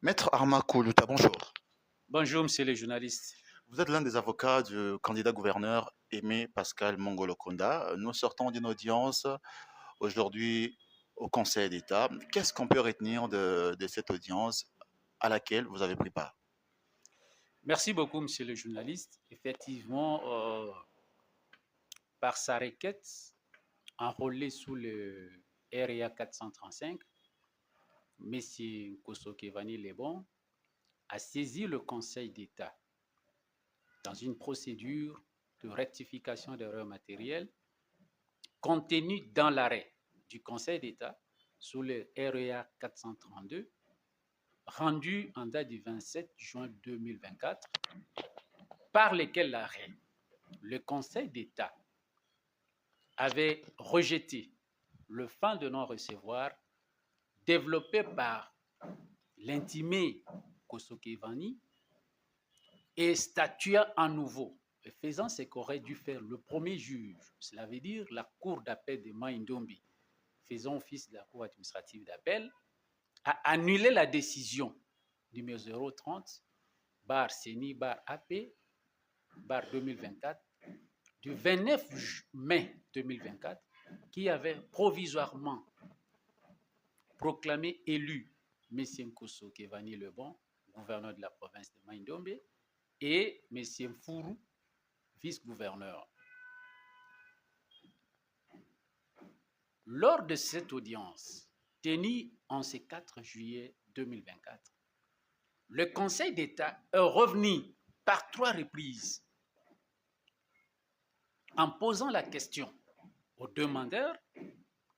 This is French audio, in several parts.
Maître Arma Koulouta, bonjour. Bonjour, monsieur le journaliste. Vous êtes l'un des avocats du candidat gouverneur Aimé Pascal Mongolo-Konda. Nous sortons d'une audience aujourd'hui au Conseil d'État. Qu'est-ce qu'on peut retenir de cette audience à laquelle vous avez pris part? Merci beaucoup, monsieur le journaliste. Effectivement, par sa requête enrôlée sous le REA 435, M. Kosokevani Lebon a saisi le Conseil d'État dans une procédure de rectification d'erreurs matérielles contenue dans l'arrêt du Conseil d'État sous le REA 432, rendu en date du 27 juin 2024, par lequel l'arrêt, le Conseil d'État avait rejeté le fin de non-recevoir développé par l'intimé Kosokevani et statuant à nouveau, faisant ce qu'aurait dû faire le premier juge, cela veut dire la Cour d'appel de Maindombi, faisant office de la Cour administrative d'appel, a annulé la décision numéro 030 bar CENI bar AP bar 2024 du 29 mai 2024 qui avait provisoirement proclamé élu M. Kosokevani Lebon, gouverneur de la province de Maindombe, et M. Fourou, vice-gouverneur. Lors de cette audience, tenue en ce 4 juillet 2024, le Conseil d'État est revenu par 3 reprises en posant la question aux demandeurs,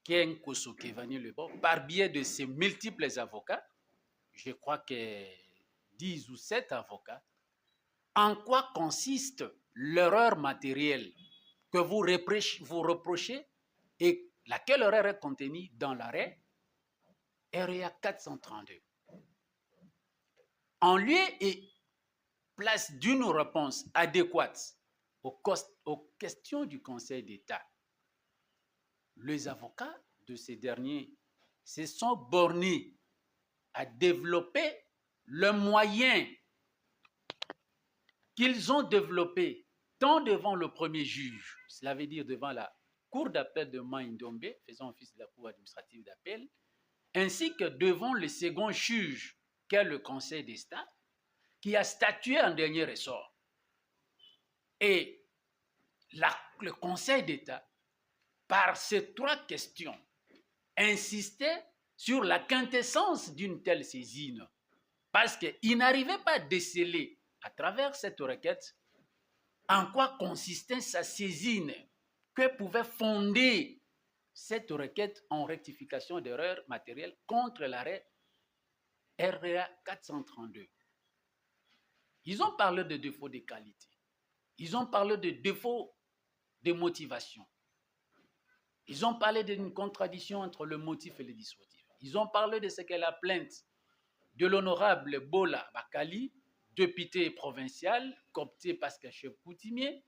Ken Kosokevani Lebon, par biais de ses multiples avocats, je crois que 10 ou 7 avocats, en quoi consiste l'erreur matérielle que vous reprochez et laquelle erreur est contenue dans l'arrêt REA 432. En lieu et place d'une réponse adéquate aux questions du Conseil d'État, les avocats de ces derniers se sont bornés à développer le moyen qu'ils ont développé tant devant le premier juge, cela veut dire devant la Cour d'appel de Maindombe, faisant office de la Cour administrative d'appel, ainsi que devant le second juge, qu'est le Conseil d'État, qui a statué en dernier ressort. Et le Conseil d'État, par ces 3 questions, insistait sur la quintessence d'une telle saisine, parce qu'il n'arrivait pas à déceler à travers cette requête en quoi consistait sa saisine, que pouvait fonder cette requête en rectification d'erreurs matérielles contre l'arrêt REA 432. Ils ont parlé de défauts de qualité, ils ont parlé de défauts de motivation, ils ont parlé d'une contradiction entre le motif et le dispositif, ils ont parlé de ce qu'est la plainte de l'honorable Bola Bakali, député provincial, coopté Pascal Coutumier.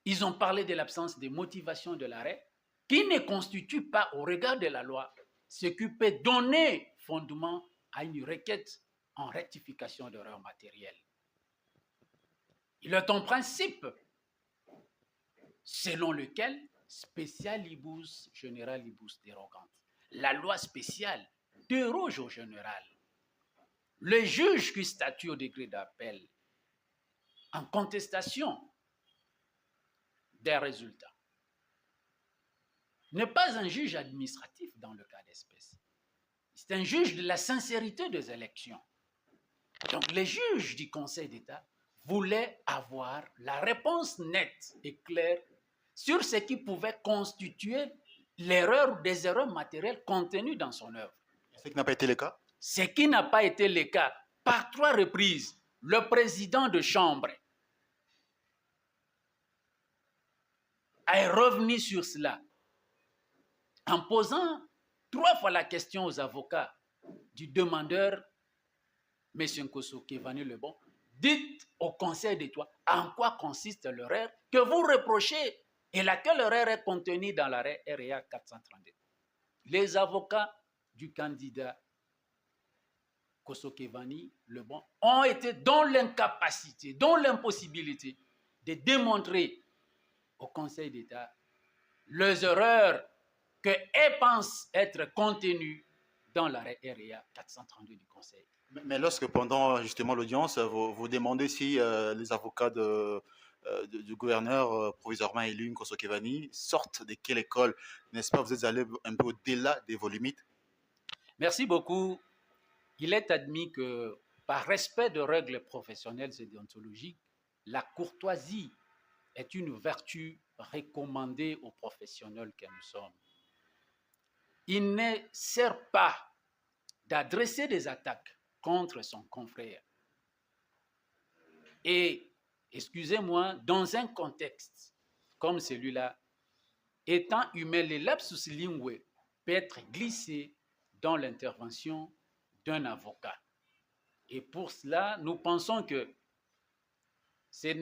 Ils ont parlé de l'absence de motivation de l'arrêt, qui ne constitue pas, au regard de la loi, ce qui peut donner fondement à une requête en rectification d'erreurs matérielles. Il est un principe selon lequel spécialibus generalibus dérogant. La loi spéciale déroge au général. Le juge qui statue au degré d'appel en contestation des résultats n'est pas un juge administratif dans le cas d'espèce. C'est un juge de la sincérité des élections. Donc les juges du Conseil d'État voulaient avoir la réponse nette et claire sur ce qui pouvait constituer l'erreur ou des erreurs matérielles contenues dans son œuvre. Ce qui n'a pas été le cas? Ce qui n'a pas été le cas. Par 3 reprises, le président de chambre est revenu sur cela en posant 3 fois la question aux avocats du demandeur, M. Kosokevani Lebon. Dites au Conseil d'État en quoi consiste l'erreur que vous reprochez et laquelle erreur est contenue dans l'arrêt REA 432. Les avocats du candidat Kosokevani, Lebon, ont été dans l'incapacité, dans l'impossibilité de démontrer au Conseil d'État les erreurs qu'elles pensent être contenues dans l'arrêt REA 432 du Conseil. Mais lorsque pendant justement l'audience, vous demandez si les avocats du gouverneur provisoirement élu Nkoso Kevani sortent de quelle école, n'est-ce pas? Vous êtes allé un peu au-delà de vos limites. Merci beaucoup. Il est admis que, par respect de règles professionnelles et déontologiques, la courtoisie est une vertu recommandée aux professionnels que nous sommes. Il ne sert pas d'adresser des attaques contre son confrère. Et, excusez-moi, dans un contexte comme celui-là, étant humain, le lapsus linguae peut être glissé dans l'intervention d'un avocat. Et pour cela, nous pensons que c'est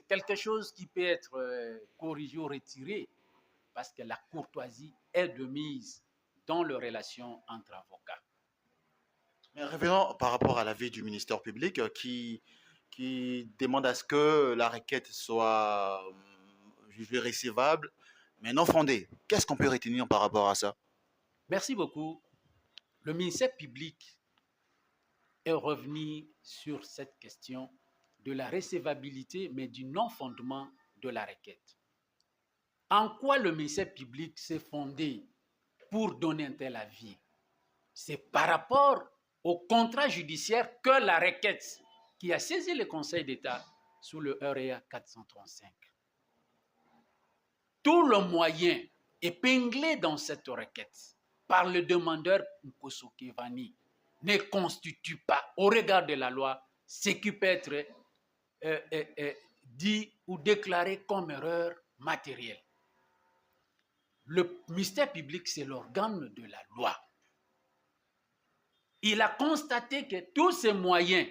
quelque chose qui peut être corrigé ou retiré parce que la courtoisie est de mise dans les relations entre avocats. Mais revenons par rapport à l'avis du ministère public qui demande à ce que la requête soit jugée recevable, mais non fondée. Qu'est-ce qu'on peut retenir par rapport à ça? Merci beaucoup. Le ministère public est revenu sur cette question de la recevabilité, mais du non-fondement de la requête. En quoi le ministère public s'est fondé pour donner un tel avis? C'est par rapport au contrat judiciaire que la requête qui a saisi le Conseil d'État sous le REA 435. Tout le moyen épinglé dans cette requête par le demandeur Nkoso Kevani ne constitue pas, au regard de la loi, ce qui peut être dit ou déclaré comme erreur matérielle. Le ministère public, c'est l'organe de la loi. Il a constaté que tous ces moyens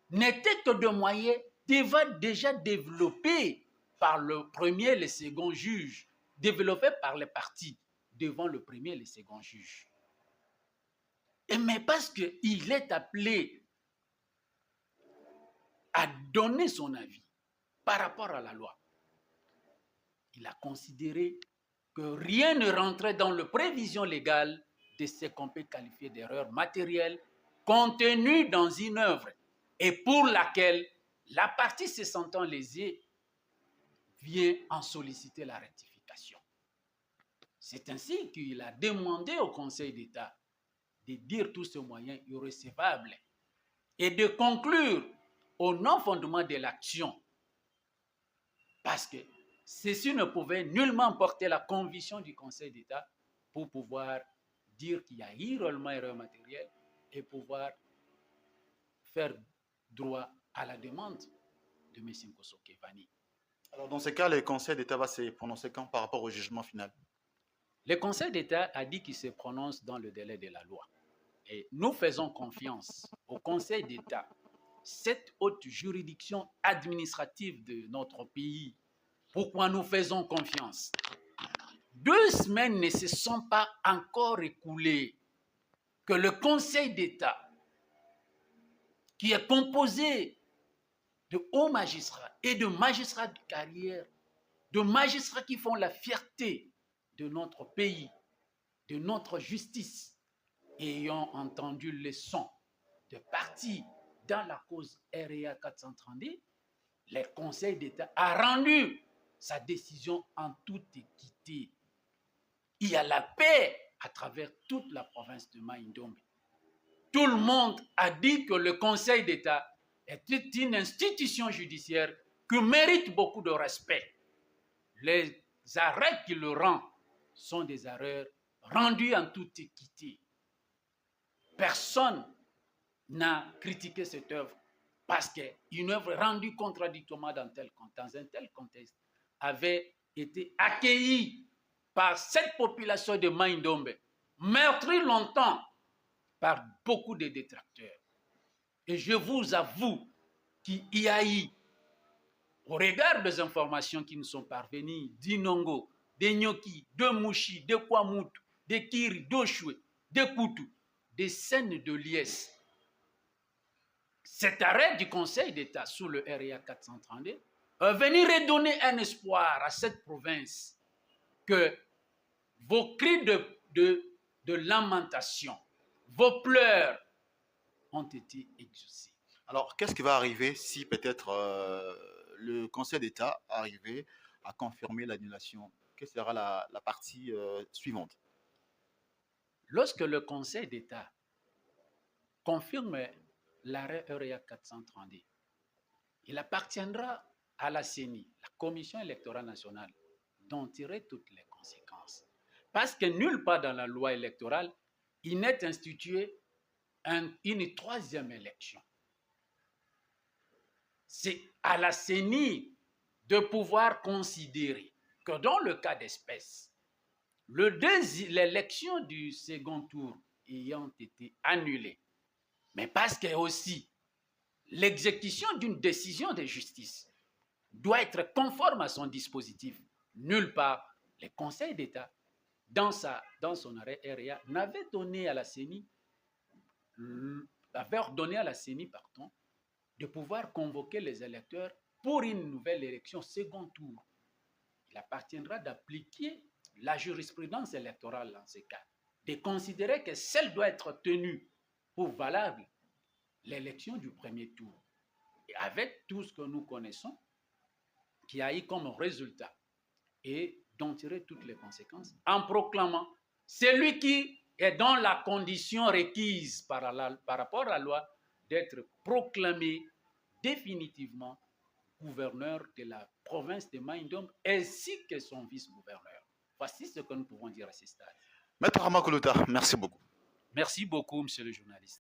n'étaient que des moyens déjà développés par le premier et le second juge, développés par les parties devant le premier et le second juge. Mais parce qu'il est appelé à donner son avis par rapport à la loi, il a considéré que rien ne rentrait dans la prévision légale de ce qu'on peut qualifier d'erreur matérielle contenue dans une œuvre et pour laquelle la partie se sentant lésée vient en solliciter la rectification. C'est ainsi qu'il a demandé au Conseil d'État de dire tous ces moyens irrécevables et de conclure au non-fondement de l'action parce que ceci ne pouvait nullement porter la conviction du Conseil d'État pour pouvoir dire qu'il y a eu réellement erreur matérielle et pouvoir faire droit à la demande de M. Nkoso Kevani. Alors dans ce cas, le Conseil d'État va se prononcer quand par rapport au jugement final? Le Conseil d'État a dit qu'il se prononce dans le délai de la loi. Et nous faisons confiance au Conseil d'État, cette haute juridiction administrative de notre pays. Pourquoi nous faisons confiance? 2 semaines ne se sont pas encore écoulées que le Conseil d'État, qui est composé de hauts magistrats et de magistrats de carrière, de magistrats qui font la fierté de notre pays, de notre justice, ayant entendu les sons de partis dans la cause REA 432, le Conseil d'État a rendu sa décision en toute équité. Il y a la paix à travers toute la province de Mai-Ndombe. Tout le monde a dit que le Conseil d'État est une institution judiciaire qui mérite beaucoup de respect. Les arrêts qui le rendent sont des arrêts rendus en toute équité. Personne n'a critiqué cette œuvre parce qu'une œuvre rendue contradictoirement dans un tel contexte avait été accueillie par cette population de Mai-Ndombe, meurtrie longtemps par beaucoup de détracteurs. Et je vous avoue qu'il y a eu, au regard des informations qui nous sont parvenues, d'Inongo, de Nyoki, de Mouchi, de Kwamutu, de Kiri, d'Oshwe, de Koutou, des scènes de liesse. Cet arrêt du Conseil d'État sous le RIA 432 est venu redonner un espoir à cette province que vos cris de lamentation, vos pleurs ont été exaucés. Alors, qu'est-ce qui va arriver si peut-être le Conseil d'État arrivait à confirmer l'annulation? Quelle sera la partie suivante? Lorsque le Conseil d'État confirme l'arrêt RIA 432, il appartiendra à la CENI, la Commission électorale nationale, d'en tirer toutes les conséquences. Parce que nulle part dans la loi électorale, il n'est institué une troisième élection. C'est à la CENI de pouvoir considérer que dans le cas d'espèce, l'élection du second tour ayant été annulée, mais parce que aussi l'exécution d'une décision de justice doit être conforme à son dispositif. Nulle part, le Conseil d'État, dans son arrêt RIA, avait ordonné à la CENI, de pouvoir convoquer les électeurs pour une nouvelle élection second tour. Il appartiendra d'appliquer la jurisprudence électorale dans ce cas, de considérer que celle doit être tenue pour valable l'élection du premier tour. Et avec tout ce que nous connaissons, qui a eu comme résultat, et d'en tirer toutes les conséquences, en proclamant celui qui est dans la condition requise par rapport à la loi d'être proclamé définitivement gouverneur de la province de Maï-Ndombe ainsi que son vice-gouverneur. Voici ce que nous pouvons dire à ce stade. Maître Ramakoluta, merci beaucoup. Merci beaucoup, monsieur le journaliste.